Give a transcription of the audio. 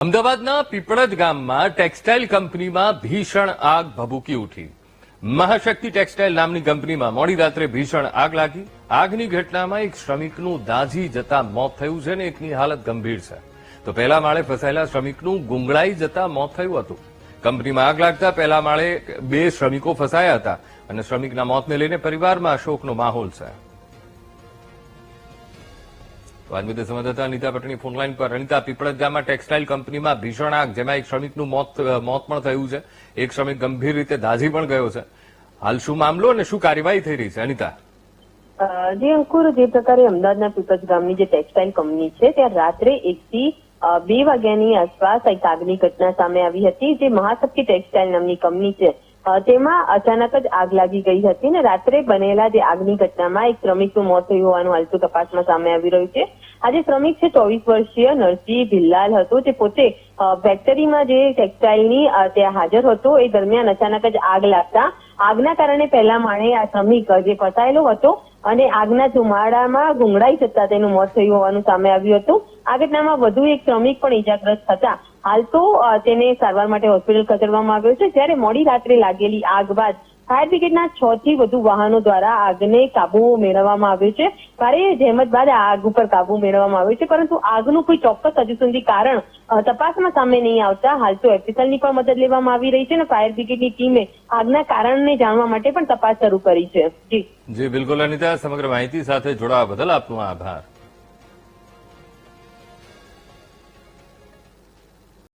અમદાવાદના પીપળજ ગામમાં ટેક્સટાઇલ કંપનીમાં ભીષણ આગ ભભૂકી ઉઠી। મહાશક્તિ ટેક્સટાઇલ નામની કંપનીમાં મોડી રાત્રે ભીષણ આગ લાગી। આગની ઘટનામાં એક શ્રમિકનું દાઝી જતા મોત થયું છે અને એકની હાલત ગંભીર છે, તો પહેલા માળે ફસાયેલા શ્રમિકનું ગુંગળાઈ જતા મોત થયું હતું। કંપનીમાં આગ લાગતા પહેલા માળે 2 શ્રમિકો ફસાયા હતા અને શ્રમિકના મોતને લઈને પરિવારમાં શોકનો માહોલ છે। આજ મુદ્દે સંવાદદાતા અનિતા પટણી ફોનલાઈન પર। અનિતા, પીપળજ ગામમાં ટેક્સટાઇલ કંપનીમાં ભીષણ આગ, જેમાં એક શ્રમિકનું મોત પણ થયું છે, એક શ્રમિક ગંભીર રીતે દાઝી પણ ગયો છે। હાલ શું મામલો અને શું કાર્યવાહી થઈ રહી છે, અનિતા? જે અંકુર, જે પ્રકારે અમદાવાદના પીપળજ ગામની જે ટેક્સટાઇલ કંપની છે ત્યાં રાત્રે 1 થી 2 વાગ્યાની આસપાસ એક આગની ઘટના સામે આવી હતી। જે મહાશક્તિ ટેક્સટાઇલ નામની કંપની છે તેમાં અચાનક જ આગ લાગી ગઈ હતી ને રાત્રે બનેલા જે આગની ઘટનામાં એક શ્રમિકનું મોત થયું હોવાનું હાલ તો તપાસમાં સામે આવી રહ્યું છે। આ જે શ્રમિક છે 24 વર્ષીય નરસિંહ ભિલ્લાલ હતો, જે પોતે ફેક્ટરીમાં જે ટેક્સટાઇલની ત્યાં હાજર હતો। એ દરમિયાન અચાનક જ આગ લાગતા આગના કારણે પહેલા માળે આ શ્રમિક જે ફસાયેલો હતો અને આગના ધુમાડામાં ગુંગળાઈ જતા તેનું મોત થયું હોવાનું સામે આવ્યું હતું। આ ઘટનામાં વધુ એક શ્રમિક પણ ઇજાગ્રસ્ત થતા હાલ તો તેને સારવાર માટે હોસ્પિટલ ખસેડવામાં આવ્યો છે। જ્યારે મોડી રાત્રે લાગેલી આગ બાદ ફાયર બ્રિગેડના 6 થી વધુ વાહનો દ્વારા આગને કાબુ મેળવવામાં આવ્યો છે। ભારે જહેમત બાદ આગ ઉપર કાબુ મેળવવામાં આવ્યો છે, પરંતુ આગનું કોઈ ચોક્કસ હજુ સુધી કારણ તપાસમાં સામે નહીં આવતા હાલ તો એફએસએલની પણ મદદ લેવામાં આવી રહી છે અને ફાયર બ્રિગેડની ટીમે આગના કારણને જાણવા માટે પણ તપાસ શરૂ કરી છે। જી બિલકુલ અનિતા, સમગ્ર માહિતી સાથે જોડાવા બદલ આપનો આભાર।